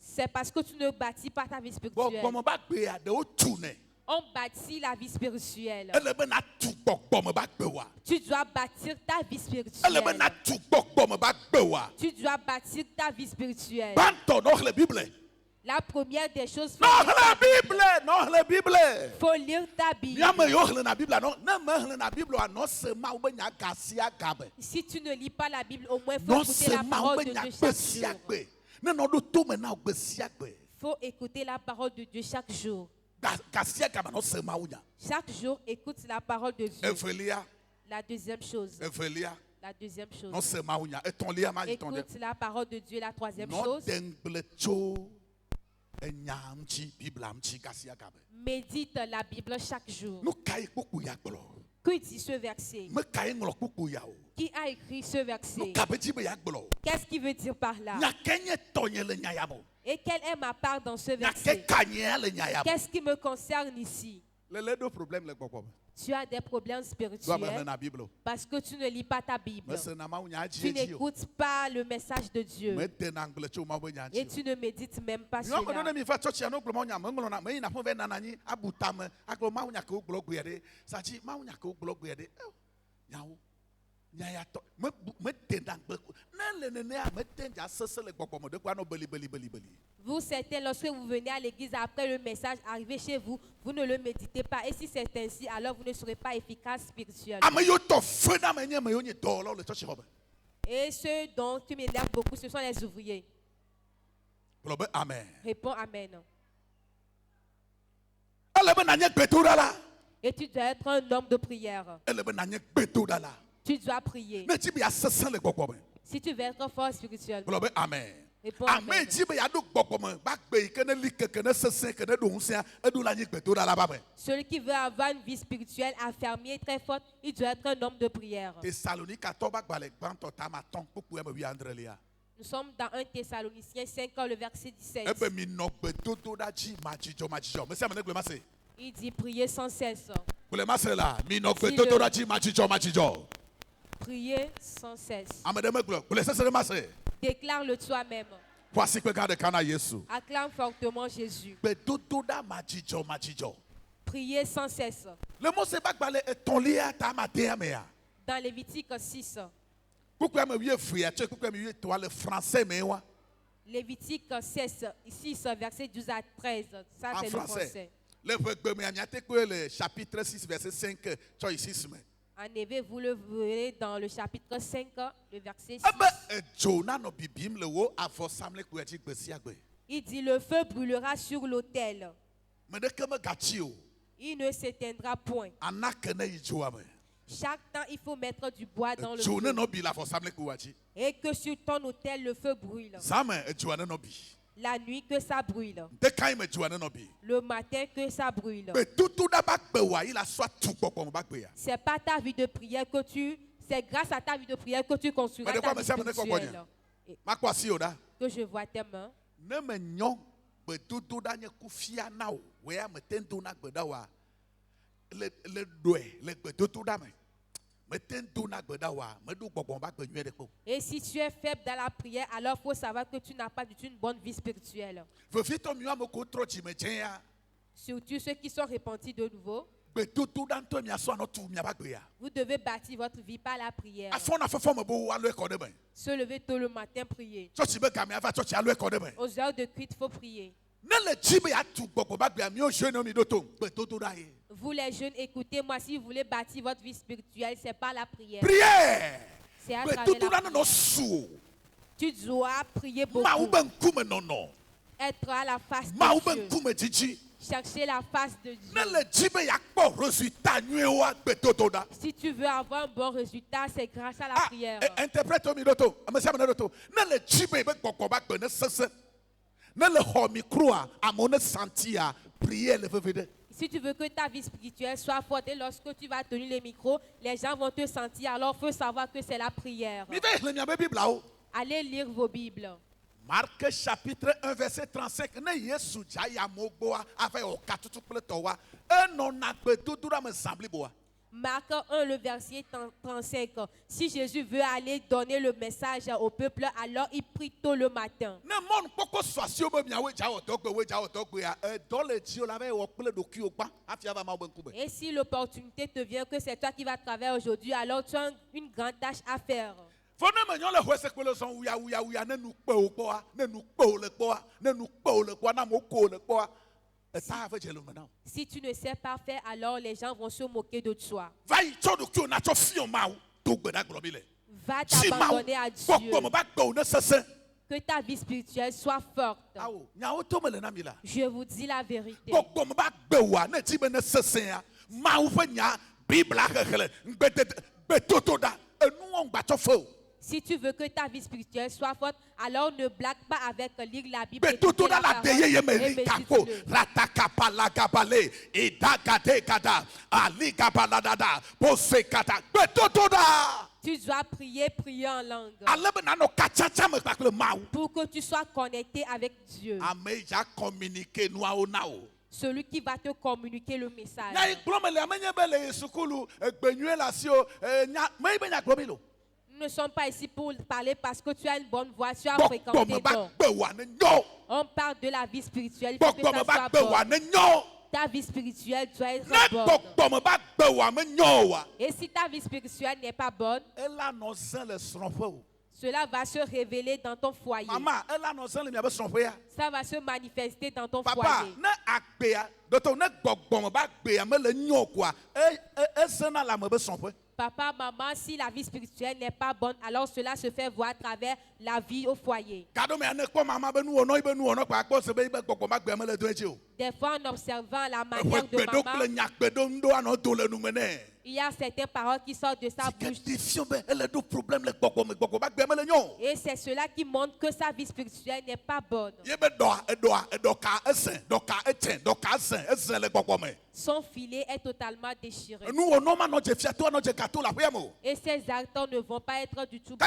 C'est parce que tu ne bâtis pas ta vie spirituelle. On bâtit la vie spirituelle. Tu dois bâtir ta vie spirituelle. Tu dois bâtir ta vie spirituelle. La première des choses, faut lire ta Bible. Si tu ne lis pas la Bible, au moins faut écouter la parole de Dieu chaque jour. Faut écouter la parole de Dieu chaque jour. Chaque jour, écoute la parole de Dieu. La deuxième chose. La deuxième chose. Écoute la parole de Dieu. La troisième chose. Médite la Bible chaque jour. Que dit ce verset? Qui a écrit ce verset? Qu'est-ce qu'il veut dire par là? Et quelle est ma part dans ce verset? Qu'est-ce qui me concerne ici? Tu as des problèmes spirituels parce que tu ne lis pas ta Bible. Tu n'écoutes pas le message de Dieu. Et tu ne médites même pas cela. Vous, certains, lorsque vous venez à l'église après le message arrivé chez vous, vous ne le méditez pas. Et si c'est ainsi, alors vous ne serez pas efficace spirituellement. Et ceux dont tu m'énerves beaucoup, ce sont les ouvriers. Amen. Réponds Amen. Et tu dois être un homme de prière. Tu dois prier. Si tu veux être fort spirituellement. Amen. Réponds Amen. Celui qui veut avoir une vie spirituelle affermie et très forte, il doit être un homme de prière. Nous sommes dans 1 Thessaloniciens 5, le verset 17. Il dit prier sans cesse. Prier sans cesse. Déclare-le toi-même. Acclame fortement Jésus. Prier sans cesse. Dans Lévitique 6. Lévitique 6, verset 12 à 13. Ça, c'est le français. Le chapitre 6, verset 5. En effet, vous le verrez dans le chapitre 5, le verset 6. Il dit, le feu brûlera sur l'autel. Il ne s'éteindra point. Chaque temps, il faut mettre du bois dans le feu. Et que sur ton autel, le feu brûle. La nuit, que ça brûle. Le matin, que ça brûle. C'est pas ta vie de prière que c'est grâce à ta vie de prière que tu construiras ta vie spirituelle. Que je vois tes mains. Et si tu es faible dans la prière, alors il faut savoir que tu n'as pas du tout une bonne vie spirituelle. Surtout ceux qui sont repentis de nouveau. Vous devez bâtir votre vie par la prière. Se lever tôt le matin, prier. Aux heures de cuite, il faut prier. Vous les jeunes, écoutez-moi, si vous voulez bâtir votre vie spirituelle, c'est par la prière. C'est à travers la prière. Tu dois prier beaucoup. Être à la face de Dieu. Chercher la face de Dieu. Si tu veux avoir un bon résultat, c'est grâce à la prière. Interprète-moi. Si tu veux que ta vie spirituelle soit forte et lorsque tu vas tenir le micro, les gens vont te sentir. Alors il faut savoir que c'est la prière. Allez lire vos Bibles. Marc chapitre 1 verset 35. Marc 1, le verset 35. Si Jésus veut aller donner le message au peuple, alors il prie tôt le matin. Et si l'opportunité te vient que c'est toi qui vas travailler aujourd'hui, alors tu as une grande tâche à faire. Si tu ne sais pas faire, alors les gens vont se moquer de toi. Va t'abandonner à Dieu. Que ta vie spirituelle soit forte. Je vous dis la vérité. Si tu veux que ta vie spirituelle soit forte, alors ne blague pas avec lire la Bible. Tu dois prier en langue. Pour que tu sois connecté avec Dieu. Celui qui va te communiquer le message. Nous ne sommes pas ici pour parler parce que tu as une bonne voix, tu as fréquenté. Non. On parle de la vie spirituelle. Il faut que ça soit bon. Ta vie spirituelle doit être bonne. Et si ta vie spirituelle n'est pas bonne, cela va se révéler dans ton foyer. Ça va se manifester dans ton foyer. Papa, maman, si la vie spirituelle n'est pas bonne, alors cela se fait voir à travers la vie au foyer. Des fois, en observant la manière de maman, il y a certaines paroles qui sortent de sa bouche. Et c'est cela qui montre que sa vie spirituelle n'est pas bonne. Son filet est totalement déchiré. Et ses acteurs ne vont pas être du tout bons.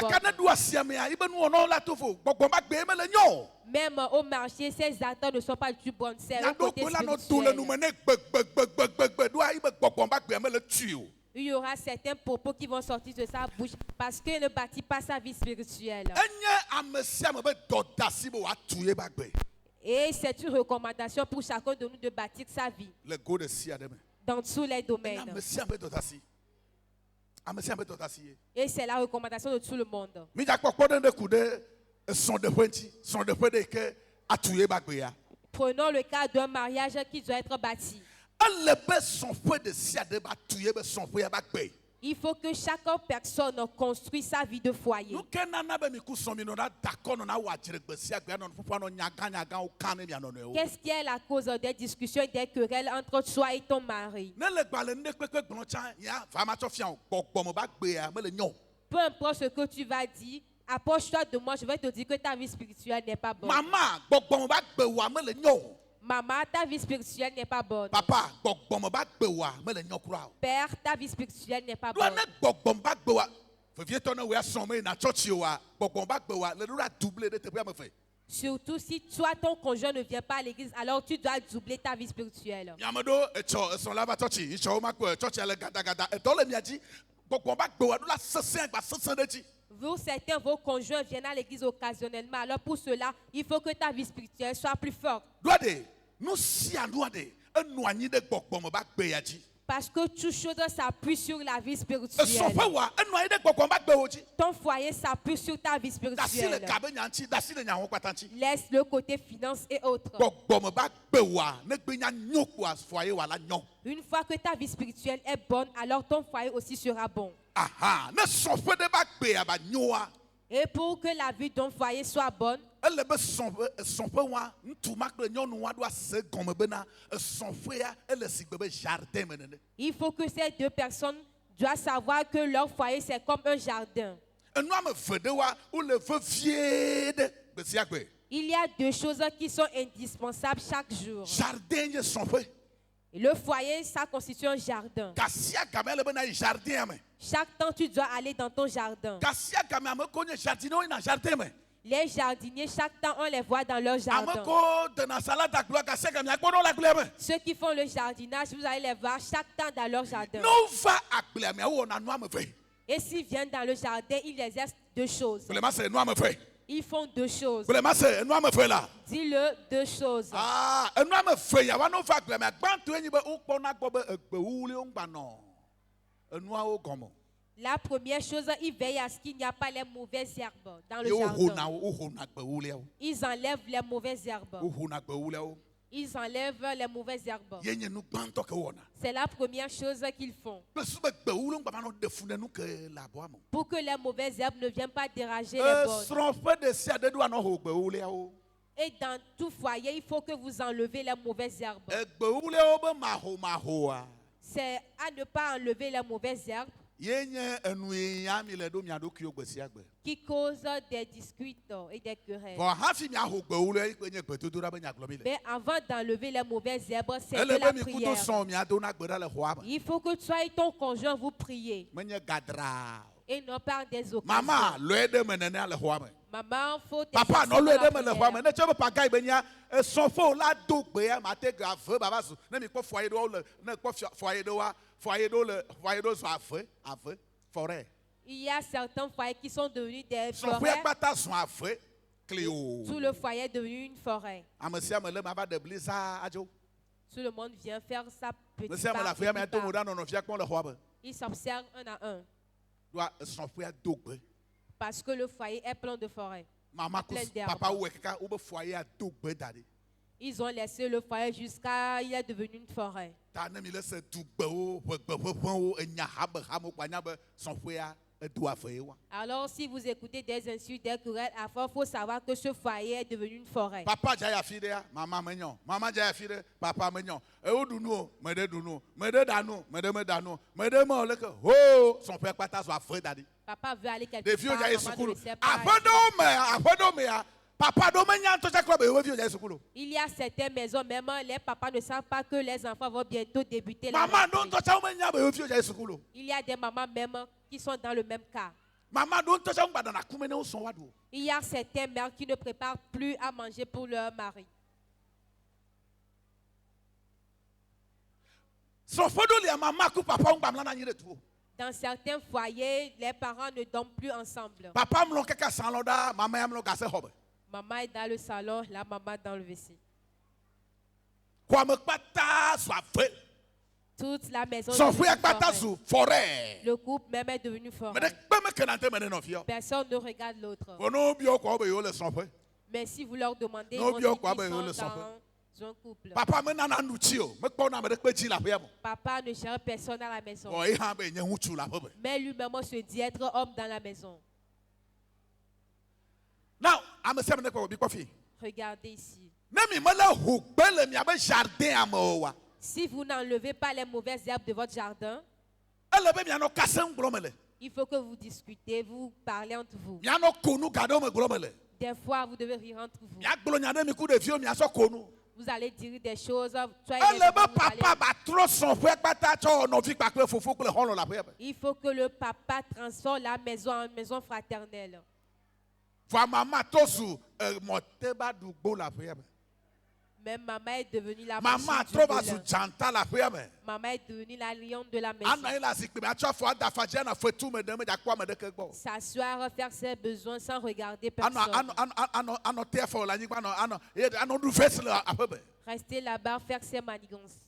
Même au marché, ces acteurs ne sont pas du tout bons. C'est un côté spirituel. Il y aura certains propos qui vont sortir de sa bouche parce qu'il ne bâtit pas sa vie spirituelle. Et c'est une recommandation pour chacun de nous de bâtir sa vie dans tous les domaines. Et c'est la recommandation de tout le monde. Prenons le cas d'un mariage qui doit être bâti. Il faut que chaque personne construise sa vie de foyer. Qu'est-ce qui est la cause des discussions et des querelles entre toi et ton mari? Peu importe ce que tu vas dire, approche-toi de moi, je vais te dire que ta vie spirituelle n'est pas bonne. Maman, ta vie spirituelle n'est pas bonne. Papa, Père, ta vie spirituelle n'est pas bonne. Surtout si toi, ton conjoint ne vient pas à l'église, alors tu dois doubler ta vie spirituelle. Vous, certains, vos conjoints viennent à l'église occasionnellement. Alors pour cela, il faut que ta vie spirituelle soit plus forte. Parce que toute chose s'appuie sur la vie spirituelle. Ton foyer s'appuie sur ta vie spirituelle. Laisse le côté finance et autres. Une fois que ta vie spirituelle est bonne, alors ton foyer aussi sera bon. Et pour que la vie de ton foyer soit bonne, il faut que ces deux personnes doivent savoir que leur foyer c'est comme un jardin. Il y a deux choses qui sont indispensables chaque jour. Et le foyer, ça constitue un jardin. Chaque temps, tu dois aller dans ton jardin. Les jardiniers, chaque temps, on les voit dans leur jardin. Ceux qui font le jardinage, vous allez les voir chaque temps dans leur jardin. Et s'ils viennent dans le jardin, ils exercent deux choses. Ils font deux choses. Dis-le, deux choses. La première chose, ils veillent à ce qu'il n'y a pas les mauvaises herbes dans le jardin. Ils enlèvent les mauvaises herbes. Ils enlèvent les mauvaises herbes. C'est la première chose qu'ils font. Pour que les mauvaises herbes ne viennent pas déranger les bonnes. Et dans tout foyer, il faut que vous enlevez les mauvaises herbes. C'est à ne pas enlever les mauvaises herbes qui causent des disputes et des querelles. Mais avant d'enlever les mauvaises herbes, c'est de la prière. Il faut que toi et ton conjoint vous priez. Et non par des occasions. Maman, faut Papa, non le deme le femme. Ne tu veux pas gagner son faux là tout béa maté grave baba sou. Ne mi ko foyer do le ne ko foyer do soit feu forêt. Il y a certains foyers qui sont devenus des forêts. Son foyer pas sont à feu Cléo. Tout le foyer est devenu une forêt. Amesia me le maba de blizzard ajo. Tout le monde vient faire sa petite Monsieur me la fait mais tout monde non vient qu'on le roi. Ils s'observent un à un. Doit son foyer dougbe. Parce que le foyer est plein de forêts. Maman, papa ou quelqu'un ou foyer a dougbe d'aller. Ils ont laissé le foyer jusqu'à il est devenu une forêt. Alors si vous écoutez des insultes, des querelles, il faut savoir que ce foyer est devenu une forêt. Papa jaya fide, maman mignon, maman jaya fide, papa mignon. Et où dounou, me de dounou, me de danou, me de mo le que oh son père pata soit frais d'aller. Papa veut aller quelque part. Il y a certaines maisons, même les papas ne savent pas que les enfants vont bientôt débuter la rentrée. Il y a des mamans même qui sont dans le même cas. Il y a certaines mères qui ne préparent plus à manger pour leur mari. Dans certains foyers, les parents ne dorment plus ensemble. Maman est dans le salon, la maman dans le WC. Toute la maison est forêt. Le couple même est devenu forêt. Personne ne regarde l'autre. Mais si vous leur demandez, ils vont dire qu'ils sont dans un couple. Papa ne cherche personne à la maison. Mais lui-même se dit être homme dans la maison. Now, regardez ici. Si vous n'enlevez pas les mauvaises herbes de votre jardin, il faut que vous discutez, vous parlez entre vous. Des fois, vous devez rire entre vous. Vous allez dire des choses. Il faut que le papa transforme la maison en maison fraternelle. Même maman est devenue la maman est devenue la lionne de la maison. S'asseoir, faire ses besoins sans regarder personne. Rester là-bas, faire ses manigances.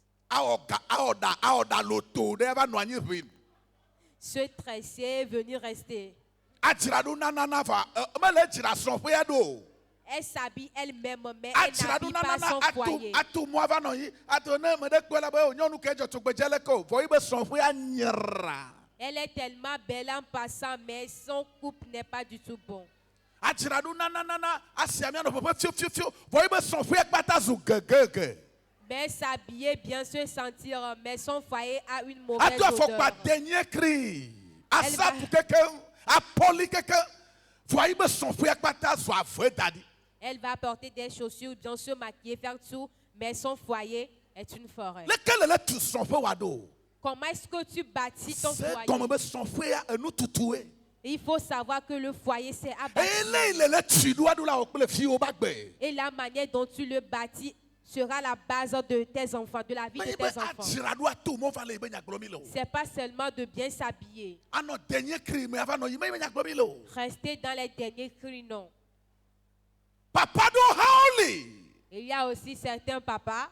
Se tresser, venir rester. Elle s'habille elle-même, mais elle n'habille pas son foyer. Elle est tellement belle en passant, mais son couple n'est pas du tout bon. Mais s'habiller bien, se sentir, mais son foyer a une mauvaise odeur. Elle va porter des chaussures, bien se maquiller, faire tout, mais son foyer est une forêt. Comment est-ce que tu bâtis ton foyer? Il faut savoir que le foyer s'est abattu. Et la manière dont tu le bâtis sera la base de tes enfants, de la vie de tes enfants. C'est pas seulement de bien s'habiller. Rester dans les derniers cris, non. Il y a aussi certains papas.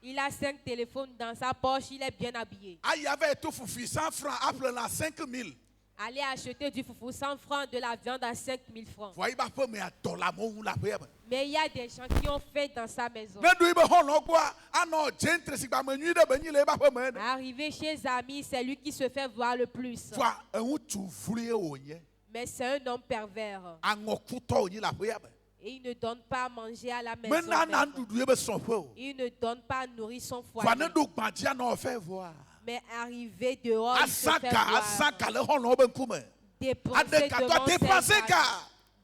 Il a 5 téléphones dans sa poche, il est bien habillé. Aller acheter du foufou 100 francs, de la viande à 5000 francs. Mais il y a des gens qui ont fait dans sa maison. Arrivé chez les amis, c'est lui qui se fait voir le plus. Mais c'est un homme pervers. Et il ne donne pas à manger à la maison. Il ne donne pas à nourrir son foyer. Mais arrivé dehors, il se fait voir.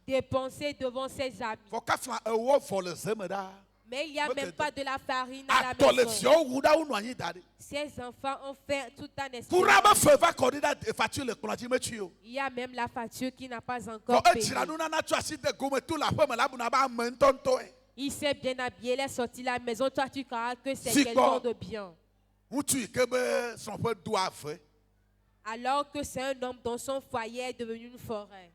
Dépenser devant ses amis. Mais il n'y a même pas de la farine à la maison. Ces enfants ont fait tout un espoir. Il y a même la facture qui n'a pas encore payé. Il s'est bien habillé, il est sorti de la maison. Toi, tu crois que c'est quelqu'un de bien. Alors que c'est un homme dont son foyer est devenu une forêt.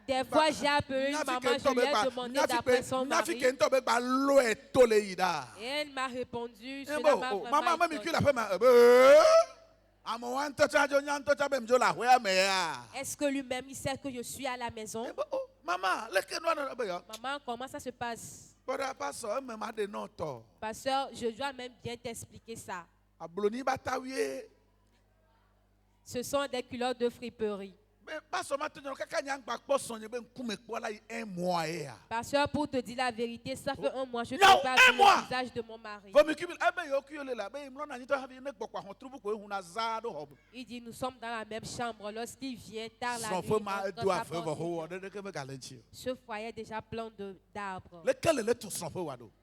Des fois, j'ai appelé une maman, je lui ai demandé d'après son mari. Et elle m'a répondu, cela m'a vraiment étonné. Est-ce que lui-même, il sait que je suis à la maison? Maman, comment ça se passe? Pasteur, je dois même bien t'expliquer ça. Ce sont des culottes de friperie. Pasteur, pour te dire la vérité, ça fait 1 mois que je ne peux pas voir le visage de mon mari. Il dit, nous sommes dans la même chambre. Lorsqu'il vient tard la nuit, ce foyer est déjà plein d'arbres.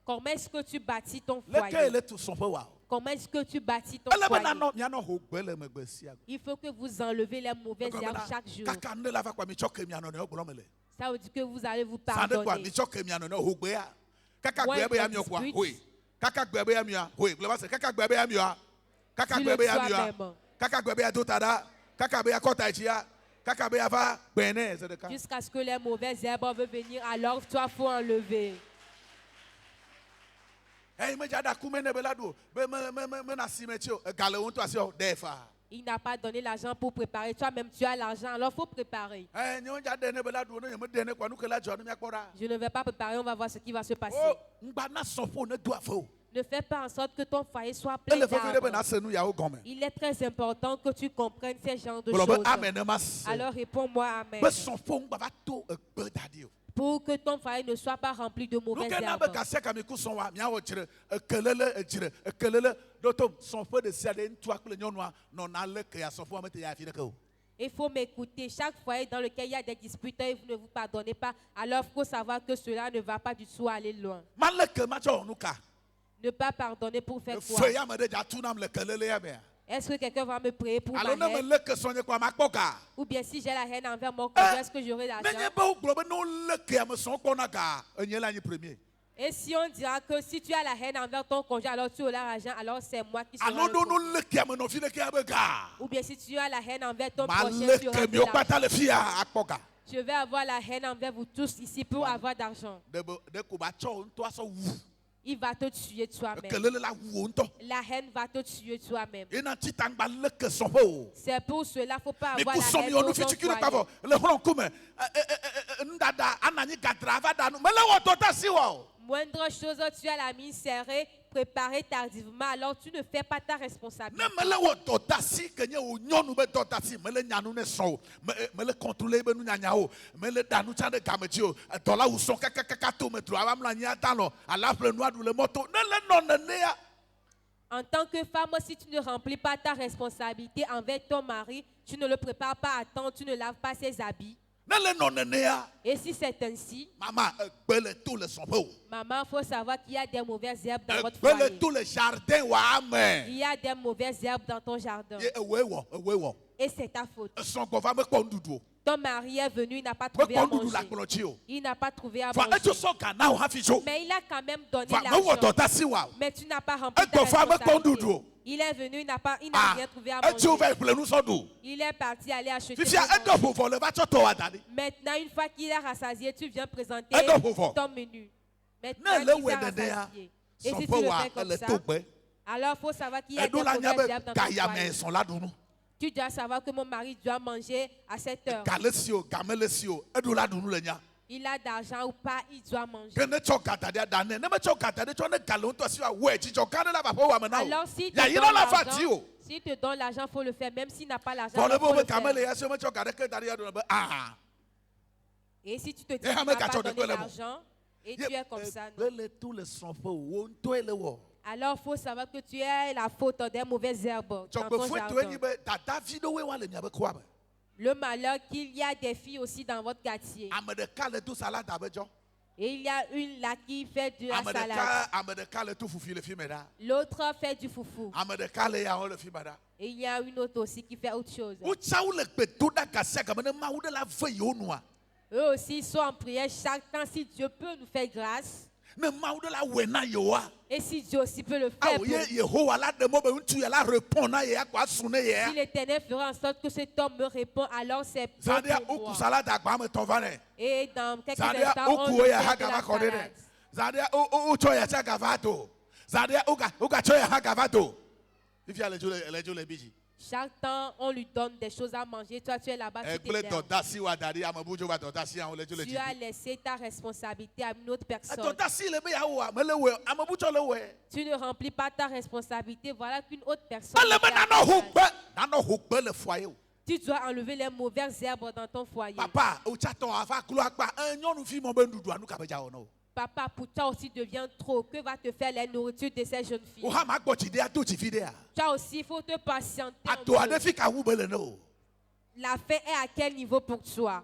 Comment est-ce que tu bâtis ton foyer? Comment est-ce que tu bâtis ton foyer? Il faut que vous enlevez les mauvaises herbes chaque jour. Ça veut dire que vous allez vous pardonner. Jusqu'à ce que les mauvaises herbes veulent venir, alors toi, il faut enlever. Il n'a pas donné l'argent pour préparer. Toi-même, tu as l'argent, alors il faut préparer. Je ne vais pas préparer, on va voir ce qui va se passer. Ne fais pas en sorte que ton foyer soit plein d'arbres. Il est très important que tu comprennes ces genres de choses. Alors réponds-moi Amen. Pour que ton foyer ne soit pas rempli de mauvaises herbes. Il faut m'écouter. Chaque foyer dans lequel il y a des disputes et vous ne vous pardonnez pas, alors il faut savoir que cela ne va pas du tout aller loin. Ne pas pardonner pour faire quoi? Est-ce que quelqu'un va me prier pour ma haine? Ou bien si j'ai la haine envers mon conjoint, est-ce que j'aurai l'argent? Et si on dira que si tu as la haine envers ton conjoint, alors tu auras l'argent, alors c'est moi qui serai le conjoint. Ou bien si tu as la haine envers ton prochain, tu auras de l'argent. Je vais avoir la haine envers vous tous ici pour avoir d'argent. Il va te tuer toi-même. La haine va te tuer toi-même. C'est pour cela qu'il ne faut pas avoir la haine pour ton foyer. Moindre chose, tu as la mine serrée, préparée tardivement, alors tu ne fais pas ta responsabilité. En tant que femme, si tu ne remplis pas ta responsabilité envers ton mari, tu ne le prépares pas à temps, tu ne laves pas ses habits. Et si c'est ainsi, maman, maman, il faut savoir qu'il y a des mauvaises herbes dans votre foyer. Il y a des mauvaises herbes dans ton jardin. Et c'est ta faute. Ton mari est venu, il n'a pas trouvé à manger. Il n'a pas trouvé à manger. Mais il a quand même donné l'argent. Mais tu n'as pas rempli ta responsabilité. Il est venu, il n'a rien trouvé à manger. Il est parti aller acheter. Maintenant, une fois qu'il a rassasié, tu viens présenter ton menu. Maintenant, il a rassasié. Et si tu le fais comme ça, alors il faut savoir qu'il y a des mauvaises herbes dans ton foyer. Tu dois savoir que mon mari doit manger à cette heure. Il a d'argent ou pas, il doit manger. Alors si te donne l'argent, il faut le faire. Même s'il n'a pas l'argent, il faut le faire. Et si tu te dis qu'il ne va pas donner l'argent, et tu es comme ça, non. Alors il faut savoir que tu as la faute des mauvaises herbes dans ton jardin. Le malheur qu'il y a des filles aussi dans votre quartier. Et il y a une là qui fait de la salade. L'autre fait du foufou. Et il y a une autre aussi qui fait autre chose. Eux aussi ils sont en prière chaque temps. Si Dieu peut nous faire grâce. Et si Dieu aussi peut le faire pour nous. Si l'Éternel fera en sorte que cet homme me répond, alors c'est bon pour moi. Et dans quelques instants, on lui fait de la salade. Chaque temps, on lui donne des choses à manger. Toi, tu es là-bas, tu t'énerves. Tu as laissé ta responsabilité à une autre personne. Tu ne remplis pas ta responsabilité. Voilà qu'une autre personne. Tu dois enlever les mauvaises herbes dans ton foyer. Papa, pour toi aussi devient trop. Que va te faire la nourriture de ces jeunes filles? Toi aussi, il faut te patienter. La fin est à quel niveau pour toi?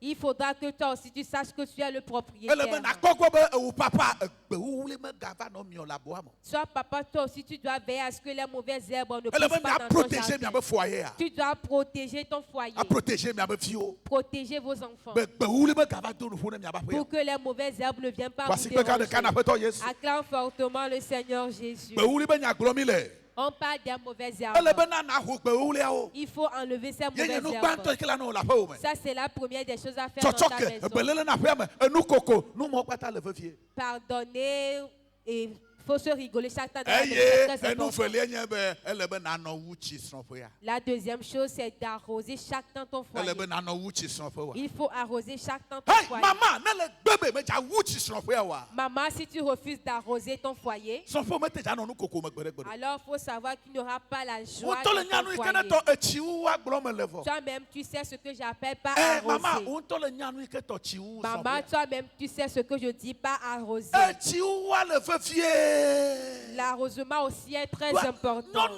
Il faudra que toi aussi tu saches que tu es le propriétaire. Soit papa, toi aussi tu dois veiller à ce que les mauvaises herbes ne poussent pas dans ton jardin. Tu dois protéger ton foyer. Protéger vos enfants. Pour que les mauvaises herbes ne viennent pas vous déranger. Acclame fortement le Seigneur Jésus. On parle des mauvaises herbes. Il faut enlever ces mauvaises herbes. Ça, c'est la première des choses à faire dans ta maison. Pardonner et il faut se rigoler chaque temps. La deuxième chose, c'est d'arroser chaque temps ton foyer. Il faut arroser chaque temps ton foyer. Maman, si tu refuses d'arroser ton foyer, alors il faut savoir qu'il n'y aura pas la joie de ton foyer. Toi-même, tu sais ce que j'appelle pas arroser. Maman, toi-même, tu sais ce que je dis pas arroser. L'arrosement aussi est très important.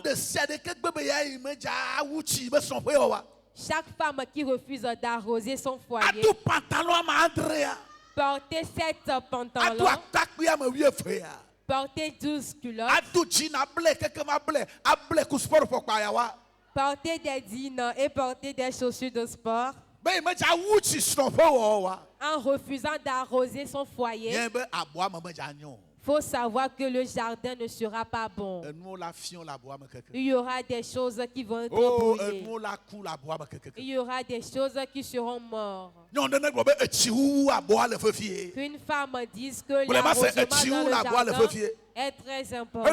Chaque femme qui refuse d'arroser son foyer, porter 7 pantalons, porter 12 culottes, porter des jeans et porter des chaussures de sport, en refusant d'arroser son foyer. Il faut savoir que le jardin ne sera pas bon. Il y aura des choses qui vont être brûlées. Il y aura des choses qui seront mortes. Qu'une femme dise que l'arrosement dans le jardin est très important.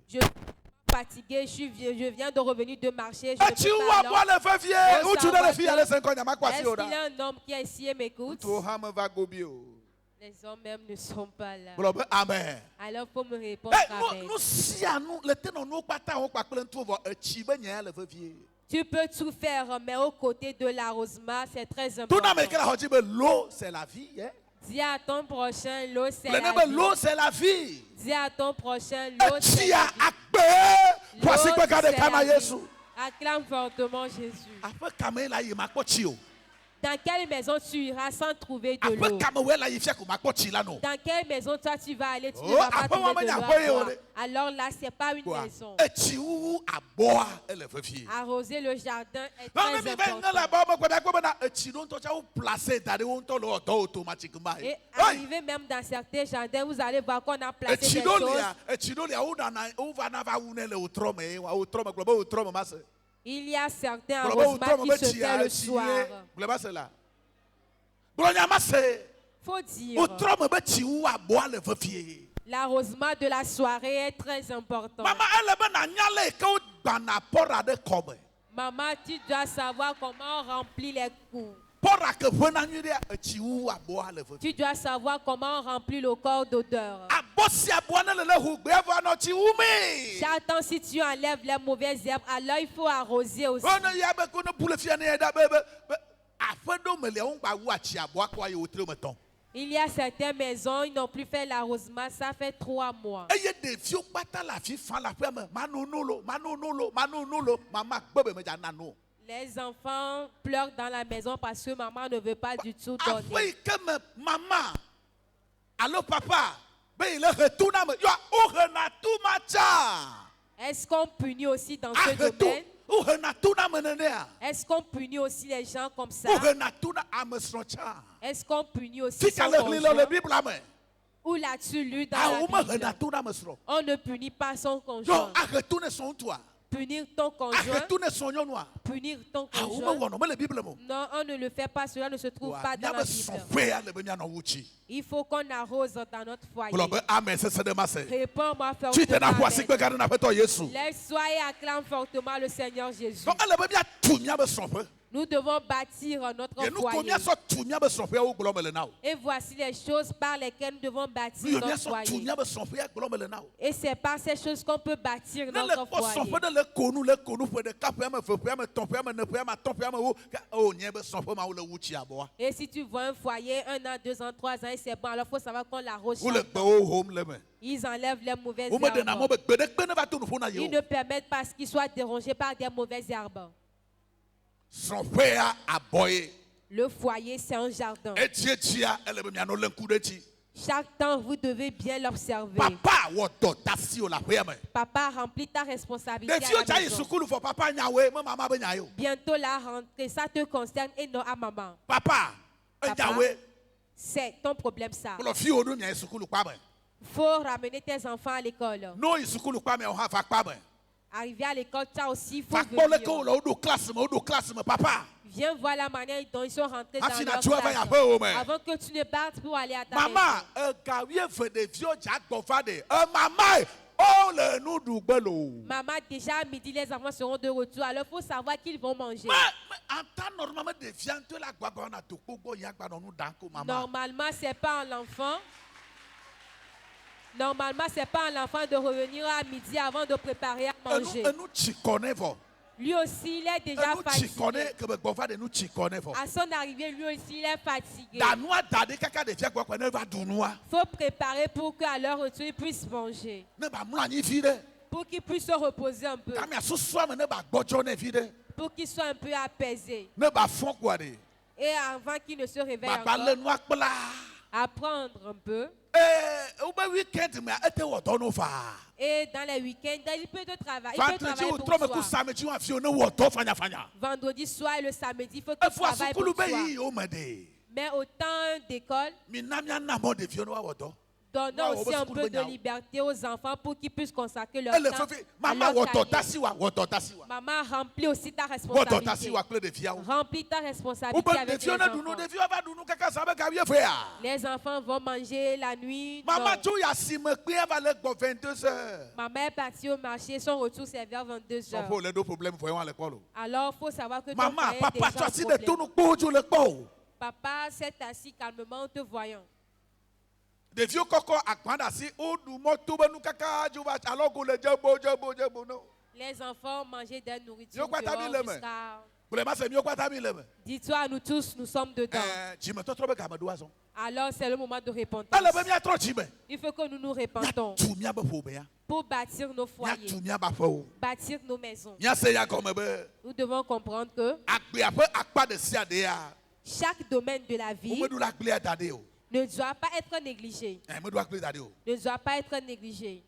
Je suis fatigué, je viens de revenir de marcher. Est-ce qu'il y a un homme qui est ici et m'écoute? Les hommes même ne sont pas là. Amen. Alors il faut me répondre avec. Tu peux tout faire, mais aux côtés de l'arrosement, c'est très important. L'eau, c'est la vie. Dis à ton prochain, l'eau, c'est la vie. Dis à ton prochain, l'autre c'est Etia la vie. akpe. Voici que L'autre, regarde c'est kama la vie. Yesu. Acclame fortement Jésus. Après kama la yima kpochi o. Dans quelle maison tu iras sans trouver de Après l'eau? kama we la yifia ko makpochi la no. Dans quelle maison toi tu vas aller, tu ne Oh, vas pas après, trouver maman, de y a l'eau pas à eu, boire. on est- Alors là, ce n'est pas une Quoi? maison. Eti ou aboa elle veut fier. Arroser le jardin est Non, très mais ben important. là-bas, moi, quoi, ben, eti non, toi, tu as placé, t'as des on t'en l'auto automatiquement. Et arrivé même dans certains jardins, vous allez voir qu'on a placé des Eti choses. non, il y a où va n'avoir une le autrome, global autrome, masse. Il y a certains Global arrosements autrome, qui se font le soir. global c'est là. Gloria masse. Faut dire, Autrome, beti ou aboa le veut fier. l'arrosement de la soirée est très important. Maman, elle ben na nyale que ou bana pora de comme. Maman, tu dois savoir comment remplir les coups. Pora que vena nyure eti ou aboa le veut. Tu dois savoir comment remplir le corps d'odeur. Abosi aboa ne le hugbe va no ti umi. J'attends si tu enlèves les mauvaises herbes, alors il faut arroser aussi. On ya be ko no pour le fiane da be afedo mele on ba wu achi aboa kwa ye otre meton. Il y a certaines maisons, ils n'ont plus fait l'arrosement, ça fait 3 mois. Eye de fio pata la fi fan la pe me manonolo mama gbe me ja nanu. Les enfants pleurent dans la maison parce que maman ne veut pas du tout donner. Après que maman allo papa be il retourne me yo o rena tout macha. Est-ce qu'on punit aussi dans ce domaine? O rena tout na menenea. Est-ce qu'on punit aussi les gens comme ça? O rena tout na amesrocha. Est-ce qu'on punit aussi Si son ka le conjoint? le Bible la me. Où l'as-tu lu dans Ah la o me Bible? rena tout na mesro. On ne punit pas son Non, conjoint. a retourner son toi. Punir ton A conjoint, retourner son noir. punir ton Ah, ou me conjoint. wono me le Bible mo. Non, on ne le fait pas, cela ne se trouve pas dans la Bible. Il faut qu'on arrose dans notre foyer. Amen, c'est de masse. Réponds-moi Tu te n'as fortement. pas si que garde na peto Yesu. Soyez acclame fortement le Seigneur Jésus. Donc elle be bia tunya be sonpe. Nous devons bâtir notre Et nous foyer. combien so tunya be sonpe o glo mele now. Et voici les choses par lesquelles nous devons bâtir Nous bien notre so foyer. tunya be sonpe e glo mele now. Et c'est par ces choses qu'on peut bâtir Na le notre ko sonpe foyer. de le konu pe de cap e me fe pe me ton pe me ne pe me ton pe me o nye be sonpe ma o le wuchi aboa. Et si tu vois un foyer, 1 an, 2 ans, 3 ans, et c'est bon, alors il faut savoir qu'on l'arrose. Ou le chaque gbe temps. o home le me. Ils enlèvent les mauvaises Ou me de na mo herbes. be gbe de gbe ne va tu nu na Ils yo. ne permettent pas qu'ils soient dérangés par des mauvaises herbes. Sonpe a aboye. Le foyer, c'est un jardin. Etia elle be mi ano le coup de ti. Chaque temps, vous devez bien l'observer. Papa wo do tasi o la pe me. Papa, remplis ta responsabilité De à fio la cha maison. sukulu for papa nyawe me mama be nyayo. Bientôt la rentrée, ça te concerne et non à maman. Papa nyawe C'est ton problème ça. lo fio do nya sukulu kwa me. Faut ramener tes enfants à l'école. No sukulu kwa me o ha fa kwa me. Arriver à l'école, ça aussi, il faut Fa le ko venir. lo do classe me papa. Viens voir la manière dont ils sont rentrés dans Afina leur tu va ya classe. pe o me. Avant que tu ne partes pour aller à ta Mama maison. gawie fe de fio ja gbo fa de. Mama o le nu du gbelo. Maman, déjà à midi, les enfants seront de retour. Alors, il faut savoir qu'ils vont manger. Mais en temps normalement de viande la gwa na to kogbo ya gba no nu dan ko mama. Normalement, c'est pas à l'enfant. Normalement, c'est pas à l'enfant de revenir à midi avant de préparer à manger. Nous tu connais vo. Lui aussi, il est déjà Nous tu connais fatigué. que be gbo fa de nous tu connais vo. À son arrivée, lui aussi, il est fatigué. Danua dade kaka de fia gwa ne va dunua. Il faut préparer pour qu'à leur retour, ils puissent manger. Ne ba mla ni fi de. Pour qu'ils puissent se reposer un peu. Kamia susua me ne ba gbojo ne fi de. Pour qu'ils soient un peu apaisés. Ne ba fon kwa de. Et avant qu'ils ne se réveillent Ba le encore, noa kpla. apprendre un peu. Ou be weekend me ete wo do no fa. Et dans les week-ends, il peut travailler. Il peut Vendredi travailler ou pour trop me ku soi. samedi wa fi no wo do fanya fanya. Vendredi soir et le samedi, il faut E qu'il fo travaille sukulu pour be soi. yi o me de. Mais au temps d'école, Mi na mi na mo de fi no wa wo do. donnons Ouais, aussi on va un se peu couper de now. liberté aux enfants pour qu'ils puissent consacrer leur Ele temps fefe à mama leur wo do carrière. tasi wa. Maman, remplis aussi ta Wo do tasi responsabilité. wa kle de fia o. Remplis ta Ou responsabilité be avec de les fi na dunu enfants. de fi va dunu kaka sa be ka wie fe ya. Les enfants vont manger la nuit. Mama Non. tu ya si me pe va le gbo 22h. Maman est partie au marché, son retour c'est vers 22 Son heures. pour les deux problèmes voyons à l'école. Alors, il faut savoir que ton Maman, frère est papa, déjà tu as un si de problème. tout nous pojo le po. Papa s'est assis calmement en te voyant. De vieux coco à kwanda si ou du moto nous kaka ju va alors que le jabo no. Les enfants mangeaient des nourritures Yo, quoi, t'as mis dehors les mains? jusqu'à Dis-toi, nous tous, nous sommes dedans. Alors c'est le moment de repentance. Il faut que nous nous répandons pour bâtir nos foyers, bâtir nos maisons. Nous devons comprendre que chaque domaine de la vie ne doit pas être négligé. Ne doit pas être négligé.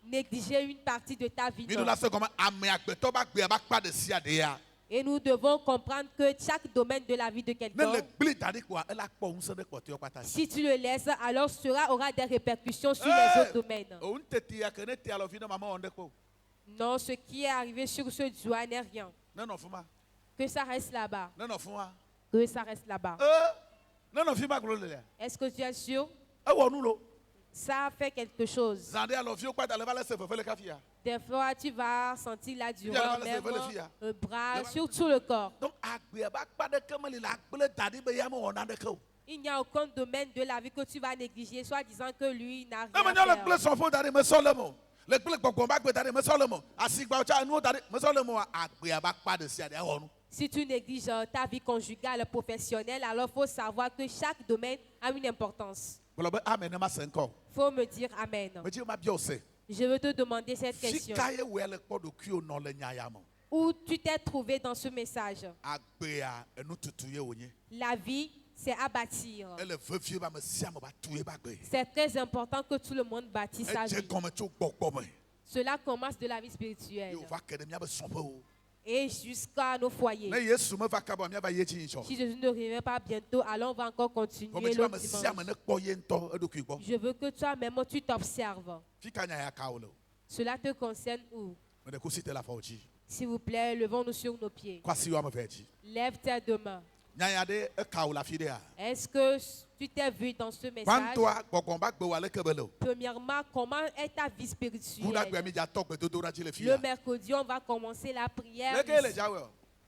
Négliger une partie de ta vie. Non. Et nous devons comprendre que chaque domaine de la vie de quelqu'un, si tu le laisses, alors cela aura des répercussions sur les autres domaines. Non, ce qui est arrivé sur ce doigt n'est rien. Que ça reste là-bas. Que ça reste là-bas. Est-ce que tu es sûr? Ça fait quelque chose. Des fois, tu vas sentir la douleur, même le bras, surtout le corps. Il n'y a aucun domaine de la vie que tu vas négliger, soit disant que lui n'a rien à faire. Si tu négliges ta vie conjugale, professionnelle, alors il faut savoir que chaque domaine a une importance. Il faut me dire Amen. Je veux te demander cette question. Où tu t'es trouvé dans ce message? La vie, c'est à bâtir. C'est très important que tout le monde bâtisse sa vie. Cela commence de la vie spirituelle et jusqu'à nos foyers. Si Jésus ne revient pas bientôt, alors on va encore continuer l'autre dimanche. Je veux que toi-même, tu t'observes. Cela te concerne où? S'il vous plaît, levons-nous sur nos pieds. Lève tes deux mains. Est-ce que tu t'es vu dans ce message? Premièrement, comment est ta vie spirituelle? Le mercredi, on va commencer la prière.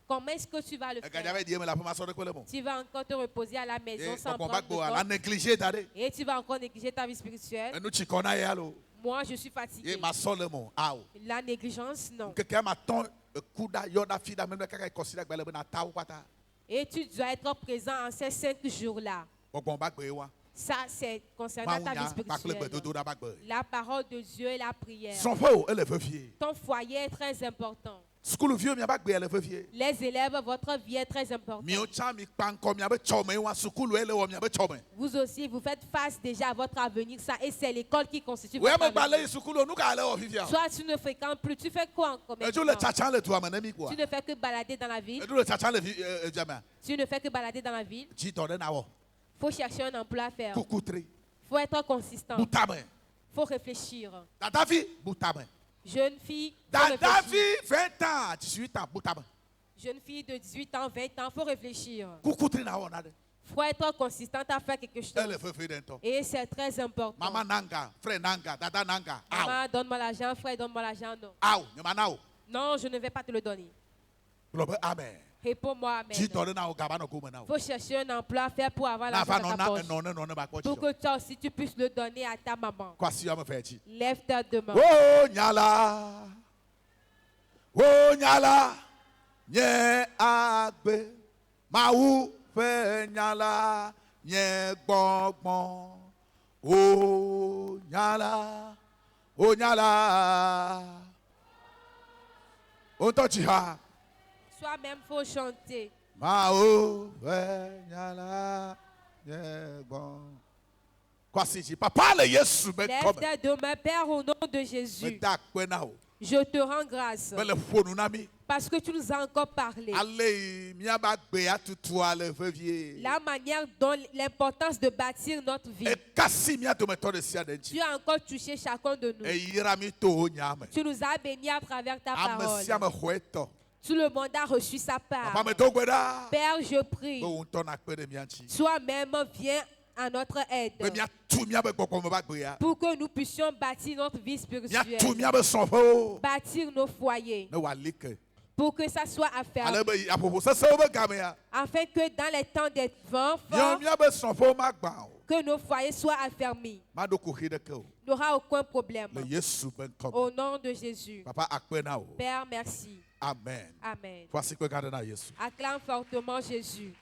Comment est-ce que tu vas le faire? Tu vas encore te reposer à la maison sans prendre de temps. Et tu vas encore négliger ta vie spirituelle. Moi, je suis fatigué. La négligence, non. Et tu dois être présent en ces 5 jours-là. Ça, c'est concernant ta vie spirituelle. La parole de Dieu et la prière. Ton foyer est très important. Les élèves, votre vie est très importante. Vous aussi, vous faites face déjà à votre avenir, ça, et c'est l'école qui constitue votre avenir. Soit tu ne fréquentes plus, tu fais quoi encore maintenant? Tu ne fais que balader dans la ville. Tu ne fais que balader dans la ville. Il faut chercher un emploi à faire. Il faut être consistant. Il faut réfléchir. Jeune fille, 20 ans, 18 ans, jeune fille de 18 ans, 20 ans, il faut réfléchir. Il faut être consistante à faire quelque chose. Et c'est très important. Maman nanga, frère nanga, dada nanga. Maman, donne-moi l'argent, frère, donne-moi l'argent. Non. Non, je ne vais pas te le donner. Amen. Réponds-moi Amen. Il faut chercher un emploi à faire pour avoir l'argent dans ta poche. Pour que toi aussi tu puisses le donner à ta maman. Lève ta deux mains. Oh nyala, nye agbe, maou fe nyala, nye gbongbon. Oh nyala, on touch ha. Soi-même, il faut chanter. Papa, lève tes deux mains, Père, au nom de Jésus. Je te rends grâce. Parce que tu nous as encore parlé. La manière dont l'importance de bâtir notre vie. Tu as encore touché chacun de nous. Tu nous as bénis à travers ta parole. Tout le monde a reçu sa part. Père, je prie. Toi-même, viens à notre aide. Pour que nous puissions bâtir notre vie spirituelle. Bâtir nos foyers. Pour que ça soit affermi. Afin que dans les temps des vents forts, que nos foyers soient affermis. Il n'y aura aucun problème. Au nom de Jésus. Père, merci. Amen. Amen. Voici que regarde Jésus. Acclame fortement Jésus.